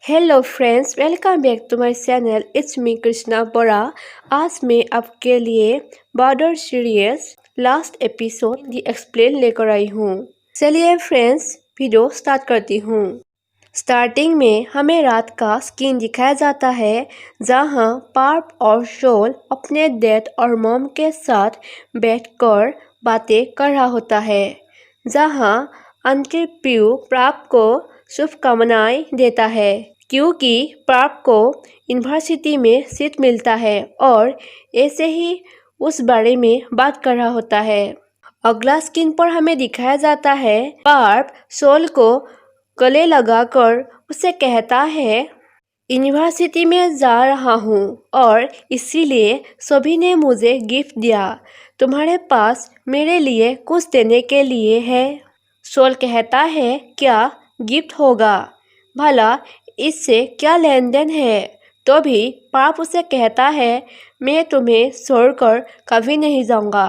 Hello friends, welcome back to my channel. It's me Krishna Bora. आज मैं आपके लिए border series last episode Hindi explain लेकर आई हूँ। चलिए फ्रेंड्स, वीडियो स्टार्ट करती हूँ। स्टार्टिंग में हमें रात का सीन दिखाया जाता है जहाँ पार्प और शोल अपने डैड और मॉम के साथ बैठकर बातें कर रहा होता है, जहाँ आंटी प्यू पार्प को शुभकामनाएं देता है क्योंकि पार्प को यूनिवर्सिटी में सीट मिलता है और ऐसे ही उस बारे में बात कर रहा होता है। अगला स्क्रीन पर हमें दिखाया जाता है पार्प शोल को गले लगाकर उसे कहता है, यूनिवर्सिटी में जा रहा हूँ और इसीलिए सभी ने मुझे गिफ्ट दिया। तुम्हारे पास मेरे लिए कुछ देने के लिए है? शोल कहता है, क्या गिफ्ट होगा? भला इससे क्या लेन देन है? तो भी पाप उसे कहता है, मैं तुम्हें छोड़कर कभी नहीं जाऊंगा।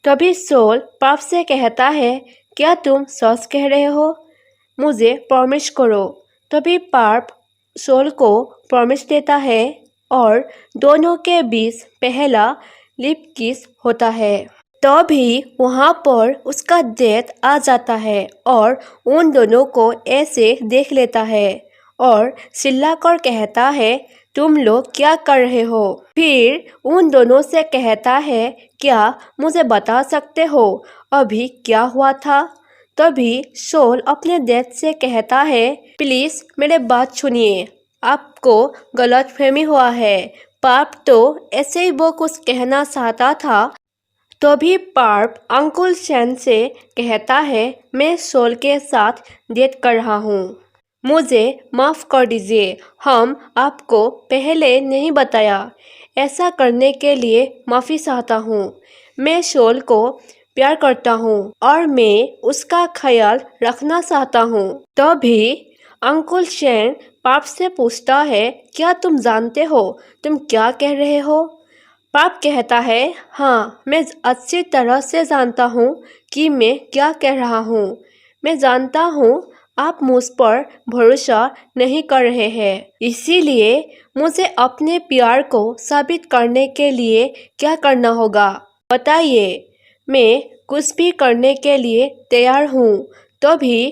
तभी शोल पाप से कहता है, क्या तुम सच कह रहे हो? मुझे प्रॉमिस करो। तभी पाप शोल को प्रॉमिस देता है और दोनों के बीच पहला लिप किस होता है। तभी वहाँ पर उसका डैड आ जाता है और उन दोनों को ऐसे देख लेता है और चिल्लाकर कहता है, तुम लोग क्या कर रहे हो? फिर उन दोनों से कहता है, क्या मुझे बता सकते हो अभी क्या हुआ था? तभी शोल अपने डैड से कहता है, प्लीज मेरे बात सुनिए, आपको गलतफहमी हुआ है। पाप तो ऐसे ही वो कुछ कहना चाहता था। तभी पार्प अंकुल शैन से कहता है, मैं शोल के साथ डेट कर रहा हूँ, मुझे माफ़ कर दीजिए, हम आपको पहले नहीं बताया। ऐसा करने के लिए माफ़ी चाहता हूँ। मैं शोल को प्यार करता हूँ और मैं उसका ख्याल रखना चाहता हूँ। तभी अंकुल शैन पाप से पूछता है, क्या तुम जानते हो तुम क्या कह रहे हो? पाप कहता है, हाँ, मैं अच्छी तरह से जानता हूँ कि मैं क्या कह रहा हूँ। मैं जानता हूँ आप मुझ पर भरोसा नहीं कर रहे हैं, इसीलिए मुझे अपने प्यार को साबित करने के लिए क्या करना होगा बताइए। मैं कुछ भी करने के लिए तैयार हूँ। तभी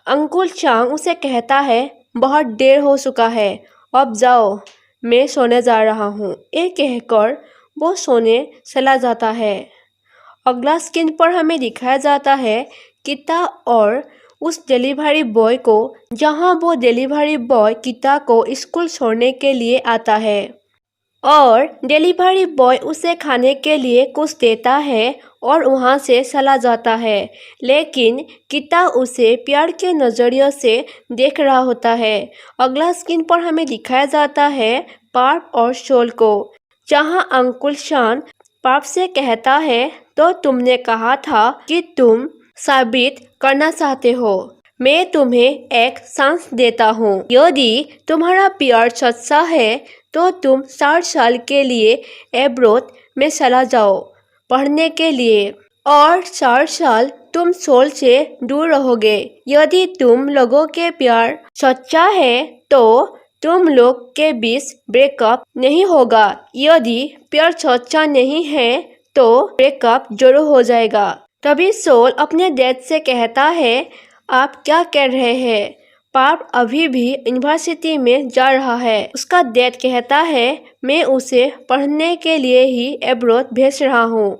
अंकुल चांग उसे कहता है, बहुत देर हो चुका है, अब जाओ, मैं सोने जा रहा हूँ। ये कहकर वो सोने चला जाता है। अगला स्क्रीन पर हमें दिखाया जाता है किता और उस डिलीवरी बॉय को, जहां वो डिलीवरी बॉय किता को स्कूल छोड़ने के लिए आता है और डिलीवरी बॉय उसे खाने के लिए कुछ देता है और वहां से चला जाता है। लेकिन किता उसे प्यार के नज़रिए से देख रहा होता है। अगला स्क्रीन पर हमें दिखाया जाता है पार्प और शोल को, जहां अंकुल शान पाप से कहता है, तो तुमने कहा था कि तुम साबित करना चाहते हो। मैं तुम्हें एक चांस देता हूँ। यदि तुम्हारा प्यार सच्चा है तो तुम 4 साल के लिए एब्रोड में चला जाओ पढ़ने के लिए और 4 साल तुम शोल से दूर रहोगे। यदि तुम लोगों के प्यार सच्चा है तो तुम लोग के बीच ब्रेकअप नहीं होगा। यदि प्यार सच्चा नहीं है तो ब्रेकअप जरूर हो जाएगा। तभी शोल अपने डैड से कहता है, आप क्या कह रहे हैं? पार्प अभी भी यूनिवर्सिटी में जा रहा है। उसका डैड कहता है, मैं उसे पढ़ने के लिए ही एब्रोड भेज रहा हूँ।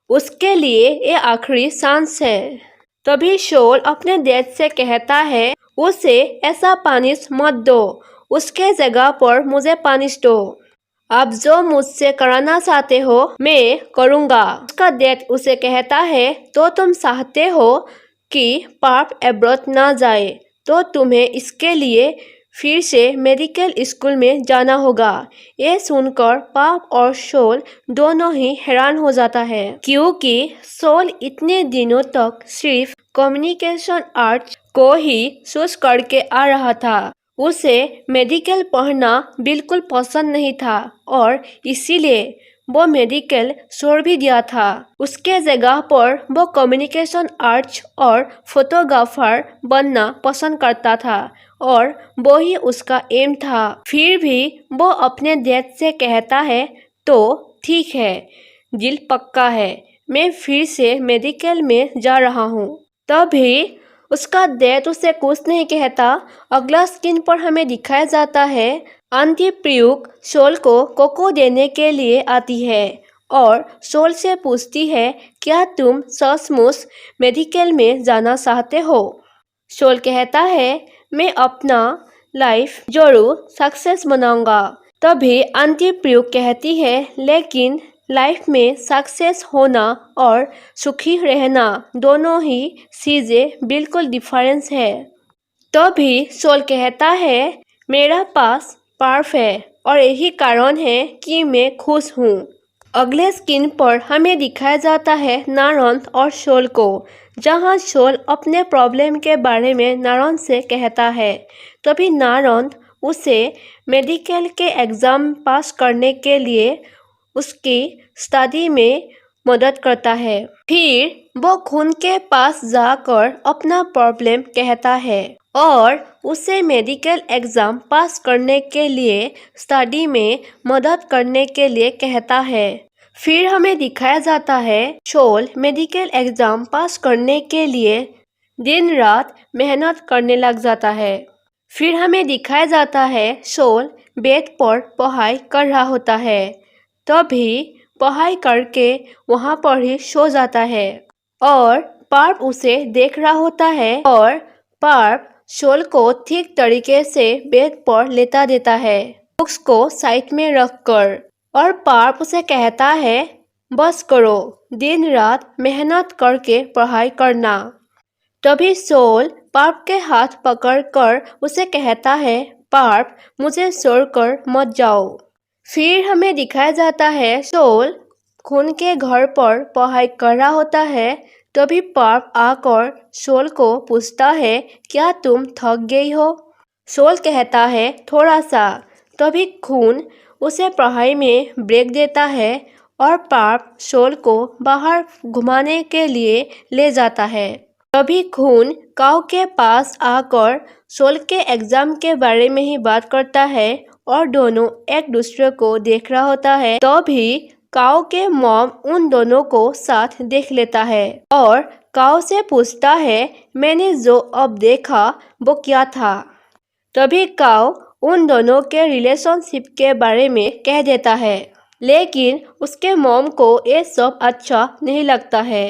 उसके लिए ये आखिरी चांस है। तभी शोल अपने डैड से कहता है, उसे ऐसा पनिश मत दो, उसके जगह पर मुझे पनिश दो। आप जो मुझसे कराना चाहते हो मैं करूँगा। उसका डैड उसे कहता है, तो तुम चाहते हो कि पार्प एब्रोड ना जाए, तो तुम्हें इसके लिए फिर से मेडिकल स्कूल में जाना होगा। ये सुनकर पाप और शोल दोनों ही हैरान हो जाता है, क्योंकि शोल इतने दिनों तक सिर्फ कम्युनिकेशन आर्ट्स को ही चूज करके आ रहा था। उसे मेडिकल पढ़ना बिल्कुल पसंद नहीं था और इसीलिए वो मेडिकल स्टोर भी दिया था। उसके जगह पर वो कम्युनिकेशन आर्ट्स और फोटोग्राफर बनना पसंद करता था और वो ही उसका एम था। फिर भी वो अपने डैड से कहता है, तो ठीक है, दिल पक्का है, मैं फिर से मेडिकल में जा रहा हूँ। तभी उसका डैड उसे कुछ नहीं कहता। अगला स्क्रीन पर हमें दिखाया जाता है आंटी प्रियुक सोल को कोको देने के लिए आती है और सोल से पूछती है, क्या तुम सचमुच मेडिकल में जाना चाहते हो? सोल कहता है, मैं अपना लाइफ जरूर सक्सेस बनाऊंगा। तभी आंटी प्रियुक कहती है, लेकिन लाइफ में सक्सेस होना और सुखी रहना दोनों ही चीजें बिल्कुल डिफरेंस है। तभी सोल कहता है, मेरा पास पार्फ है और यही कारण है कि मैं खुश हूँ। अगले स्क्रीन पर हमें दिखाया जाता है नारन और सोल को, जहाँ सोल अपने प्रॉब्लम के बारे में नारन से कहता है। तभी नारन उसे मेडिकल के एग्ज़ाम पास करने के लिए उसकी स्टडी में मदद करता है। फिर वो खून के पास जाकर अपना प्रॉब्लम कहता है और उसे मेडिकल एग्ज़ाम पास करने के लिए स्टडी में मदद करने के लिए कहता है। फिर हमें दिखाया जाता है सोल मेडिकल एग्ज़ाम पास करने के लिए दिन रात मेहनत करने लग जाता है। फिर हमें दिखाया जाता है सोल बेड पर पढ़ाई कर रहा होता है। तभी पढ़ाई करके वहाँ पर ही सो जाता है और पार्प उसे देख रहा होता है और पार्प सोल को ठीक तरीके से बेड पर लेटा देता है, बुक्स को साइड में रखकर। और पार्प उसे कहता है, बस करो, दिन रात मेहनत करके पढ़ाई करना। तभी सोल पार्प के हाथ पकड़कर उसे कहता है, पार्प, मुझे छोड़कर मत जाओ। फिर हमें दिखाया जाता है सोल खून के घर पर पढ़ाई कर रहा होता है। तभी पार्प आकर सोल को पूछता है, क्या तुम थक गई हो? सोल कहता है, थोड़ा सा। तभी खून उसे पढ़ाई में ब्रेक देता है और पार्प सोल को बाहर घुमाने के लिए ले जाता है। तभी खून काऊ के पास आकर सोल के एग्जाम के बारे में ही बात करता है और दोनों एक दूसरे को देख रहा होता है। तभी काऊ के मॉम उन दोनों को साथ देख लेता है और काऊ से पूछता है, मैंने जो अब देखा वो क्या था? तभी काऊ उन दोनों के रिलेशनशिप के बारे में कह देता है, लेकिन उसके मॉम को ये सब अच्छा नहीं लगता है।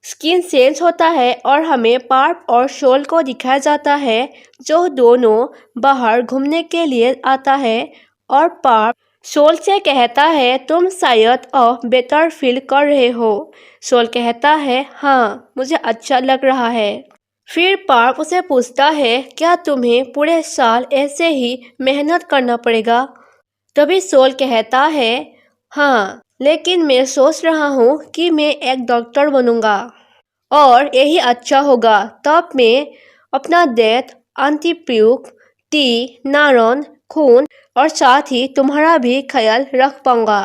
स्किन चेंज होता है और हमें पार्प और सोल को दिखाया जाता है, जो दोनों बाहर घूमने के लिए आता है और पार्प सोल से कहता है, तुम शायद अब बेटर फील कर रहे हो। सोल कहता है, हाँ, मुझे अच्छा लग रहा है। फिर पार्प उसे पूछता है, क्या तुम्हें पूरे साल ऐसे ही मेहनत करना पड़ेगा? तभी सोल कहता है, हाँ, लेकिन मैं सोच रहा हूँ कि मैं एक डॉक्टर बनूंगा और यही अच्छा होगा। तब मैं अपना डेथ, आंटी प्रियुक, टी, नारन, खून और साथ ही तुम्हारा भी ख्याल रख पाऊंगा।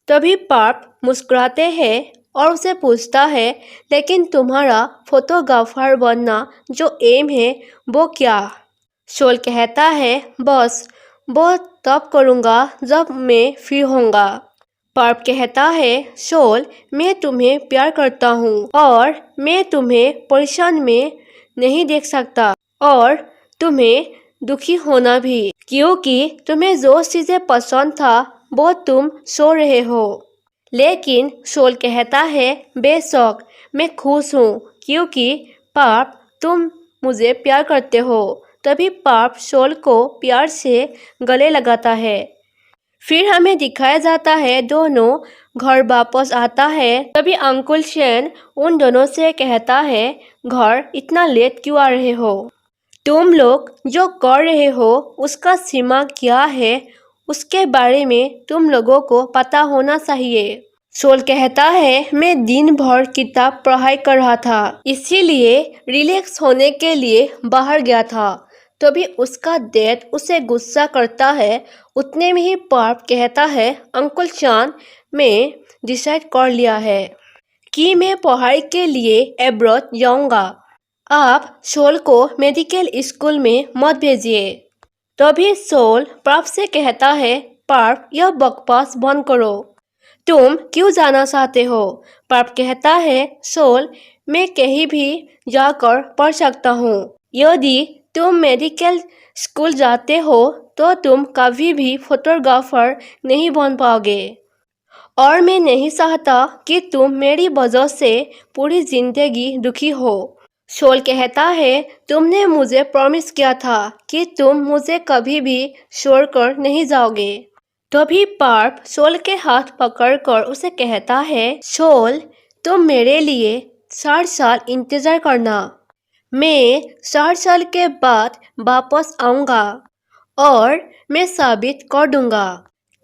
तभी पार्प मुस्कुराते हैं और उसे पूछता है, लेकिन तुम्हारा फोटोग्राफर बनना जो एम है वो क्या? सोल कहता है, बस वो तब करूँगा जब मैं फ्री होऊंगा। पार्प कहता है, सोल, मैं तुम्हें प्यार करता हूँ और मैं तुम्हें परेशान में नहीं देख सकता और तुम्हें दुखी होना भी, क्योंकि तुम्हें जो चीज़ें पसंद था वो तुम सो रहे हो। लेकिन सोल कहता है, बेशक मैं खुश हूँ, क्योंकि पार्प तुम मुझे प्यार करते हो। तभी पार्प सोल को प्यार से गले लगाता है। फिर हमें दिखाया जाता है दोनों घर वापस आता है। तभी अंकुल शेन उन दोनों से कहता है, घर इतना लेट क्यों आ रहे हो? तुम लोग जो कर रहे हो उसका सीमा क्या है, उसके बारे में तुम लोगों को पता होना चाहिए। सोल कहता है, मैं दिन भर किताब पढ़ाई कर रहा था, इसीलिए रिलैक्स होने के लिए बाहर गया था। तभी उसका डैड उसे गुस्सा करता है। उतने में ही पार्प कहता है, अंकुल चान, मैं डिसाइड कर लिया है कि मैं पढ़ाई के लिए एब्रॉड जाऊंगा। आप सोल को मेडिकल स्कूल में मत भेजिए। तभी सोल पार्प से कहता है, पार्प यह बकवास बंद करो। तुम क्यों जाना चाहते हो? पार्प कहता है, सोल मैं कहीं भी जाकर पढ़ सकता हूँ। यदि तुम मेडिकल स्कूल जाते हो तो तुम कभी भी फोटोग्राफर नहीं बन पाओगे और मैं नहीं चाहता कि तुम मेरी वजह से पूरी जिंदगी दुखी हो। सोल कहता है, तुमने मुझे प्रॉमिस किया था कि तुम मुझे कभी भी छोड़कर नहीं जाओगे। तभी पार्प सोल के हाथ पकड़कर उसे कहता है, सोल तुम मेरे लिए 60 साल इंतजार करना। मैं 60 साल के बाद वापस आऊंगा और मैं साबित कर दूंगा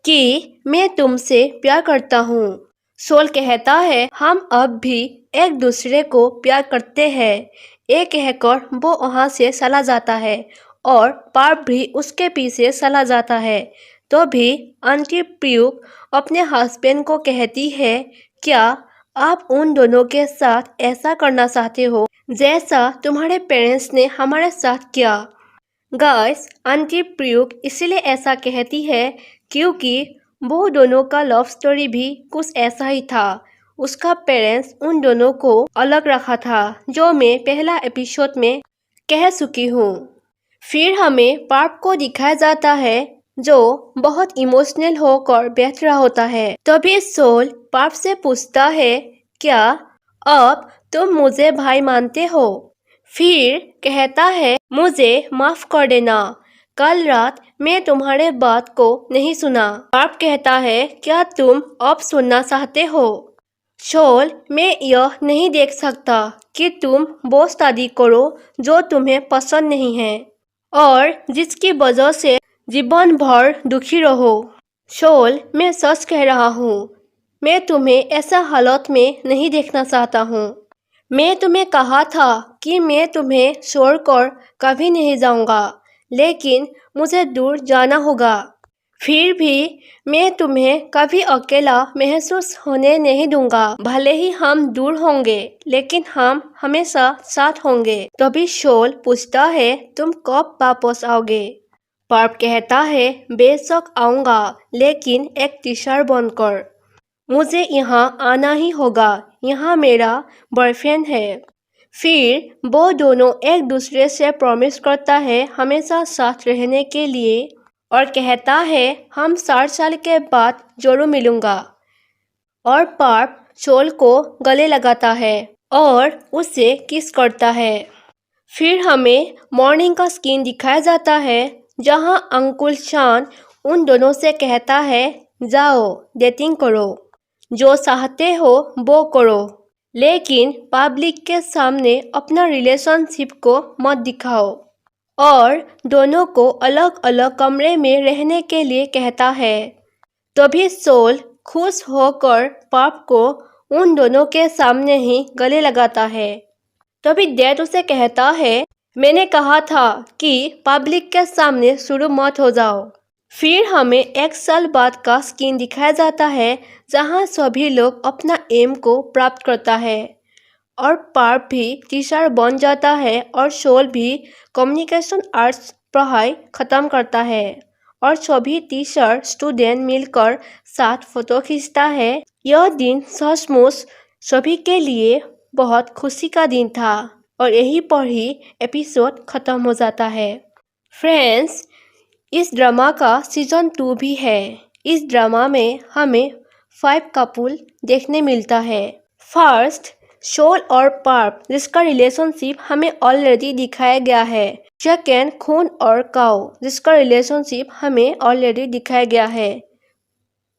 कि मैं तुमसे प्यार करता हूँ। सोल कहता है, हम अब भी एक दूसरे को प्यार करते हैं। ये कहकर वो वहाँ से चला जाता है और पार्प भी उसके पीछे चला जाता है। तो भी आंटी प्रियुक अपने हस्बैंड को कहती है, क्या आप उन दोनों के साथ ऐसा करना चाहते हो जैसा तुम्हारे पेरेंट्स ने हमारे साथ किया? गाइस, आंटी प्रियुक इसलिए ऐसा कहती है क्योंकि वो दोनों का लव स्टोरी भी कुछ ऐसा ही था। उसका पेरेंट्स उन दोनों को अलग रखा था, जो मैं पहला एपिसोड में कह चुकी हूँ। फिर हमें पार्प को दिखाया जाता है जो बहुत इमोशनल होकर बैठ रहा होता है। तभी सोल पार्प से पूछता है, क्या अब तुम मुझे भाई मानते हो? फिर कहता है, मुझे माफ कर देना, कल रात मैं तुम्हारे बात को नहीं सुना। पार्प कहता है, क्या तुम अब सुनना चाहते हो? सोल मैं यह नहीं देख सकता कि तुम वो शादी करो जो तुम्हें पसंद नहीं है और जिसकी वजह से जीवन भर दुखी रहो। सोल मैं सच कह रहा हूँ, मैं तुम्हें ऐसा हालत में नहीं देखना चाहता हूँ। मैं तुम्हें कहा था कि मैं तुम्हें छोड़कर कभी नहीं जाऊंगा, लेकिन मुझे दूर जाना होगा। फिर भी मैं तुम्हें कभी अकेला महसूस होने नहीं दूंगा। भले ही हम दूर होंगे, लेकिन हम हमेशा साथ होंगे। तभी सोल पूछता है, तुम कब वापस आओगे? पार्प कहता है, बेशक आऊंगा, लेकिन एक टीचर बनकर। मुझे यहाँ आना ही होगा, यहाँ मेरा बॉयफ्रेंड है। फिर वो दोनों एक दूसरे से प्रॉमिस करता है हमेशा साथ रहने के लिए और कहता है, हम 60 साल के बाद जरूर मिलूंगा। और पार्प सोल को गले लगाता है और उसे किस करता है। फिर हमें मॉर्निंग का सीन दिखाया जाता है जहां अंकुल शान उन दोनों से कहता है, जाओ डेटिंग करो, जो चाहते हो वो करो, लेकिन पब्लिक के सामने अपना रिलेशनशिप को मत दिखाओ। और दोनों को अलग अलग कमरे में रहने के लिए कहता है। तभी सोल खुश होकर पार्प को उन दोनों के सामने ही गले लगाता है। तभी डैड उसे कहता है, मैंने कहा था कि पब्लिक के सामने शुरू मत हो जाओ। फिर हमें एक साल बाद का सीन दिखाया जाता है जहां सभी लोग अपना एम को प्राप्त करता है और पार्प भी टीचर बन जाता है और सोल भी कम्युनिकेशन आर्ट्स पढ़ाई खत्म करता है और सभी टीचर स्टूडेंट मिलकर साथ फोटो खींचता है। यह दिन सचमुच सभी के लिए बहुत खुशी का दिन था और यही पर ही एपिसोड खत्म हो जाता है। फ्रेंड्स, इस ड्रामा का सीजन 2 भी है। इस ड्रामा में हमें 5 कपल देखने मिलता है। फर्स्ट सोल और पार्प जिसका रिलेशनशिप हमें ऑलरेडी दिखाया गया है। सेकेंड खून और काऊ जिसका रिलेशनशिप हमें ऑलरेडी दिखाया गया है।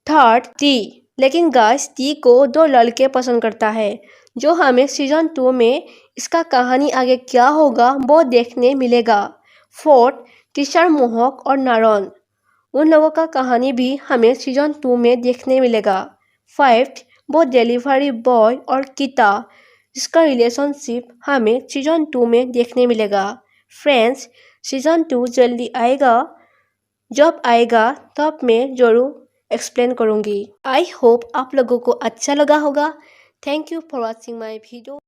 थर्ड टी, लेकिन गाइस टी को 2 लड़के पसंद करता है जो हमें सीजन 2 में इसका कहानी आगे क्या होगा वो देखने मिलेगा। फोर्थ टीचर मोहक और नारायण, उन लोगों का कहानी भी हमें सीजन 2 में देखने मिलेगा। फिफ्थ वो डिलीवरी बॉय और गीता जिसका रिलेशनशिप हमें सीजन 2 में देखने मिलेगा। फ्रेंड्स, सीजन 2 जल्दी आएगा, जब आएगा तब मैं ज़रूर एक्सप्लेन करूँगी। आई होप आप लोगों को अच्छा लगा होगा। Thank you for watching my video.